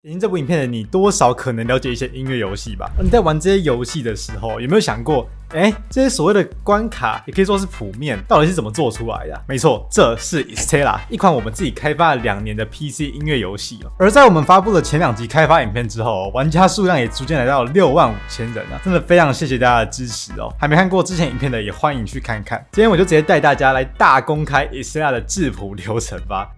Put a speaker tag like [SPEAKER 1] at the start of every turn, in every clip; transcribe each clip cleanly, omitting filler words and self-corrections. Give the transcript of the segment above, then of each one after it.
[SPEAKER 1] 点进这部影片的你，多少可能了解一些音乐游戏吧？你在玩这些游戏的时候，有没有想过，这些所谓的关卡，也可以说是谱面，到底是怎么做出来的？没错，这是 Estella， 一款我们自己开发了2年的 PC 音乐游戏哦。而在我们发布了前2集开发影片之后，玩家数量也逐渐来到65000人啊！真的非常谢谢大家的支持哦。还没看过之前影片的，也欢迎去看看。今天我就直接带大家来大公开 Estella 的制谱流程吧。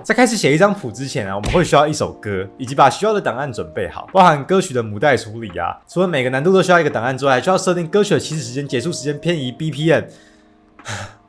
[SPEAKER 1] 在开始写一张谱之前啊，我们会需要一首歌，以及把需要的档案准备好，包含歌曲的母带处理啊。除了每个难度都需要一个档案之外，还需要设定歌曲的起始时间、结束时间、偏移、BPM。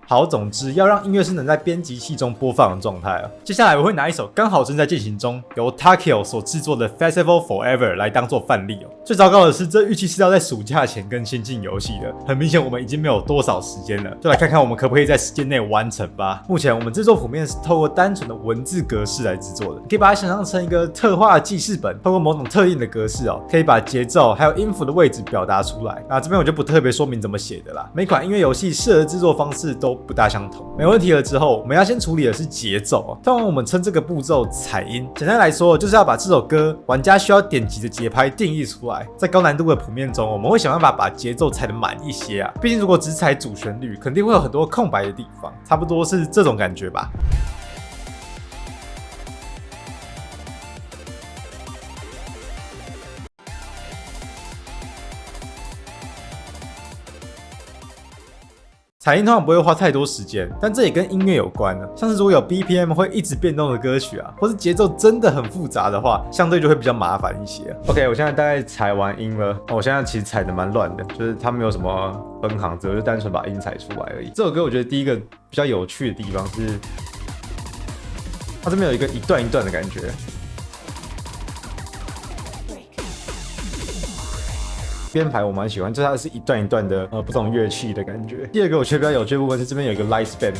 [SPEAKER 1] 好，总之要让音乐是能在编辑器中播放的状态啊。接下来我会拿一首刚好正在进行中，由 Takio 所制作的 Festival Forever 来当做范例哦。最糟糕的是，这预期是要在暑假前更新进游戏的，很明显我们已经没有多少时间了，就来看看我们可不可以在时间内完成吧。目前我们制作谱面是透过单纯的文字格式来制作的，可以把它想象成一个特化的记事本，透过某种特定的格式哦，可以把节奏还有音符的位置表达出来。那这边我就不特别说明怎么写的啦，每款音乐游戏适合的制作方式都不大相同。没问题了之后，我们要先处理的是节奏。通常我们称这个步骤采音。简单来说，就是要把这首歌玩家需要点击的节拍定义出来。在高难度的谱面中，我们会想办法把节奏踩得满一些啊。毕竟如果只踩主旋律，肯定会有很多空白的地方。差不多是这种感觉吧。采音通常不会花太多时间，但这也跟音乐有关呢。像是如果有 BPM 会一直变动的歌曲啊，或是节奏真的很复杂的话，相对就会比较麻烦一些。OK， 我现在大概采完音了，我现在其实采得蛮乱的，就是它没有什么分行子，我就单纯把音采出来而已。这首歌我觉得第一个比较有趣的地方是，它这边有一个一段一段的感觉。编排我蛮喜欢，就是它是一段一段的不同乐器的感觉。第二个我觉得比较有趣的部分是这边有一个 light span，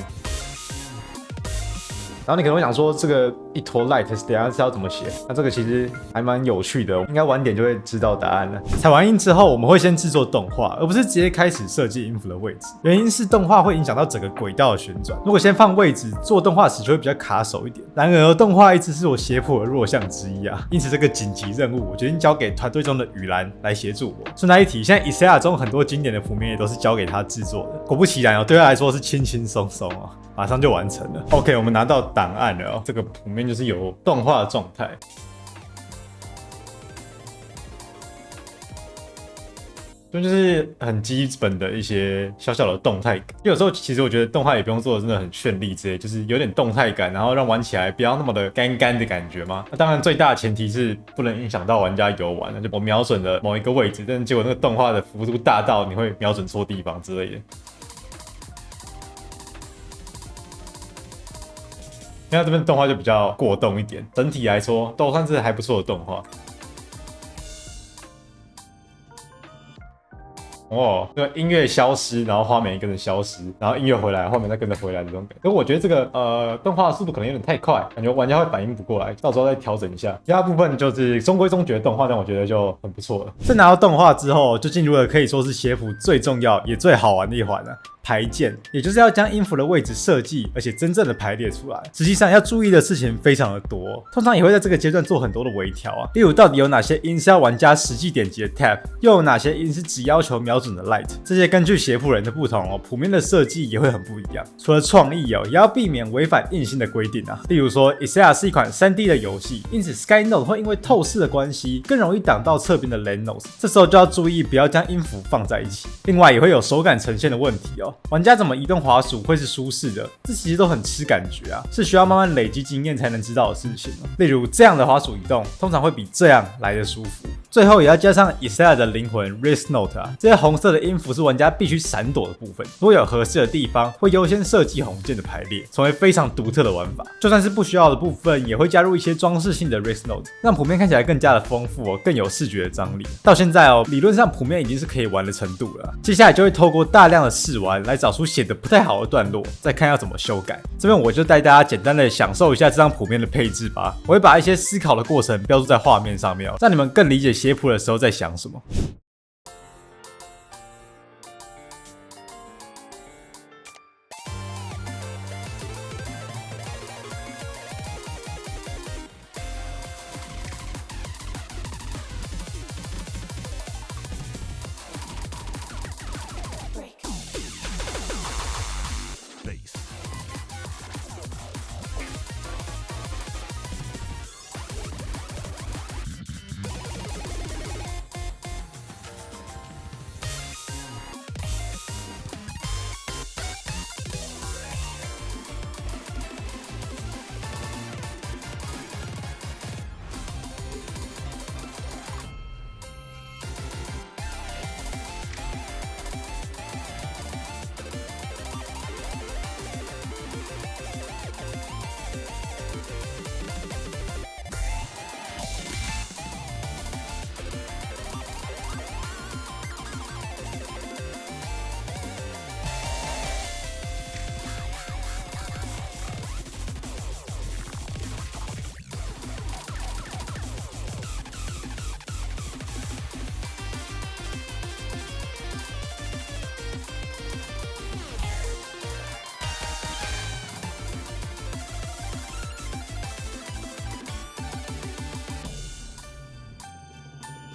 [SPEAKER 1] 然后你可能会想说这个一坨 light 等一下是要怎么写？那这个其实还蛮有趣的，应该晚点就会知道答案了。采完音之后，我们会先制作动画，而不是直接开始设计音符的位置。原因是动画会影响到整个轨道的旋转，如果先放位置，做动画时就会比较卡手一点。然而动画一直是我写谱的弱项之一啊，因此这个紧急任务我决定交给团队中的雨兰来协助我。顺带一提，现在 Estella 中很多经典的谱面也都是交给他制作的。果不其然哦，对他来说是轻轻松松哦，马上就完成了。OK， 我们拿到档案了哦，这个谱面就是有动画的状态。这就是很基本的一些小小的动态感。有时候其实我觉得动画也不用做的真的很绚丽之类，就是有点动态感，然后让玩起来不要那么的干干的感觉嘛。那当然最大的前提是不能影响到玩家游玩，那就我瞄准了某一个位置，但是结果那个动画的幅度大到你会瞄准错地方之类的。那这边动画就比较过动一点，整体来说都算是还不错的动画。哦，那个音乐消失，然后画面也跟着消失，然后音乐回来，画面再跟着回来的这种感觉。可是我觉得这个动画的速度可能有点太快，感觉玩家会反应不过来，到时候再调整一下。其他部分就是中规中矩的动画，但我觉得就很不错了。在拿到动画之后，就进入了可以说是写谱最重要也最好玩的一环了。排键，也就是要将音符的位置设计，而且真正的排列出来。实际上要注意的事情非常的多，通常也会在这个阶段做很多的微调啊。例如，到底有哪些音是要玩家实际点击的 tab， 又有哪些音是只要求瞄准的 light， 这些根据写谱人的不同哦，谱面的设计也会很不一样。除了创意哦，也要避免违反硬性的规定啊。例如说 ，Estella 是一款3D 的游戏，因此 Sky Note 会因为透视的关系，更容易挡到侧边的 Land Notes， 这时候就要注意不要将音符放在一起。另外，也会有手感呈现的问题哦。玩家怎么移动滑鼠会是舒适的？这其实都很吃感觉啊，是需要慢慢累积经验才能知道的事情。例如这样的滑鼠移动，通常会比这样来的舒服。最后也要加上 Estella 的灵魂 Wrist Note 啊，这些红色的音符是玩家必须闪躲的部分。如果有合适的地方，会优先设计红键的排列，成为非常独特的玩法。就算是不需要的部分，也会加入一些装饰性的 Wrist Note， 让谱面看起来更加的丰富哦，更有视觉的张力。到现在哦，理论上谱面已经是可以玩的程度了。接下来就会透过大量的试玩来找出写的不太好的段落，再看要怎么修改。这边我就带大家简单的享受一下这张谱面的配置吧。我会把一些思考的过程标注在画面上面哦，让你们更理解写谱的时候在想什么。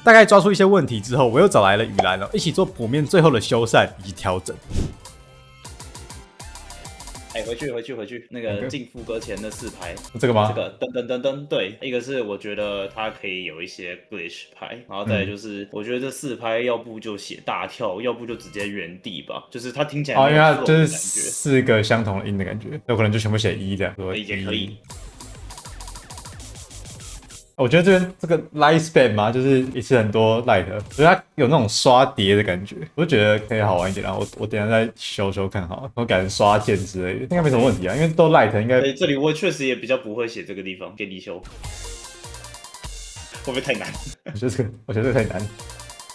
[SPEAKER 2] 大概抓出一些问题之后，我又找来了雨兰一起做谱面最后的修缮以及调整。
[SPEAKER 3] 回去，那个进副歌前的4拍，
[SPEAKER 1] 这个吗？
[SPEAKER 3] 这个噔噔噔噔，对，一个是我觉得它可以有一些 glitch 拍，然后再来就是我觉得这4拍要不就写大跳，要不就直接原地吧，就是它听起来
[SPEAKER 1] 因为它就是
[SPEAKER 3] 4
[SPEAKER 1] 个相同的音的感觉，有可能就全部写1这样，
[SPEAKER 3] 也可以。
[SPEAKER 1] 我觉得这个 light span 嘛，就是一次很多 light， 所以它有那种刷碟的感觉，我就觉得可以好玩一点。然后我等一下再修看好，我改成刷键之类的，应该没什么问题啊，因为都 light 应该。
[SPEAKER 3] 这里我确实也比较不会写这个地方，给你修，会不会太难？
[SPEAKER 1] 我觉得这个太难。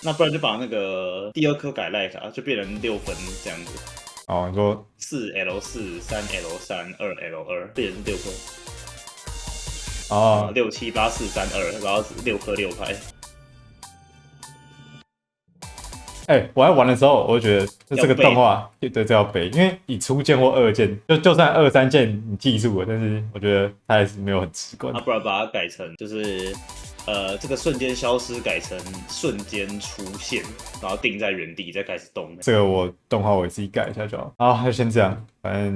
[SPEAKER 3] 那不然就把那个第2颗改 light 啊，就变成6分这样子。
[SPEAKER 1] 你说
[SPEAKER 3] 4L4、3L3、2L2，变成6颗。
[SPEAKER 1] 6、
[SPEAKER 3] 7、8、4、3、2，然后6颗6拍。
[SPEAKER 1] 我在玩的时候，我就觉得这个动画对这要背，因为以初键或2键，就算2、3键你记住了，但是我觉得它还是没有很直观。
[SPEAKER 3] 不然把它改成就是这个瞬间消失改成瞬间出现，然后定在原地再开始动。
[SPEAKER 1] 这个动画我自己改一下就好。好，就先这样。反正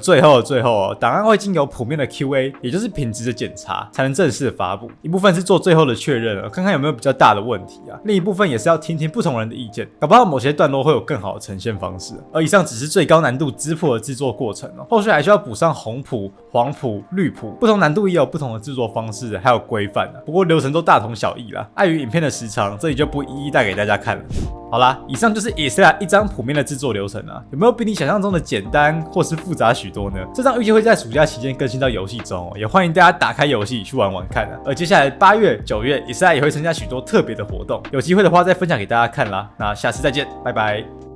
[SPEAKER 2] 最后档案会经由谱面的 QA， 也就是品质的检查，才能正式的发布。一部分是做最后的确认看看有没有比较大的问题啊。另一部分也是要听听不同人的意见，搞不好某些段落会有更好的呈现方式。而以上只是最高难度织谱的制作过程后续还需要补上红谱、黄谱、绿谱，不同难度也有不同的制作方式，还有规范不过流程都大同小异啦。碍于影片的时长，这里就不一一带给大家看了。好啦，以上就是 Ixtella 一张谱面的制作流程有没有比你想象中的简单或是复杂许多呢？这张预计会在暑假期间更新到游戏中也欢迎大家打开游戏去玩玩看而接下来8月、9月，Ixtella也会参加许多特别的活动，有机会的话再分享给大家看啦。那下次再见，拜拜。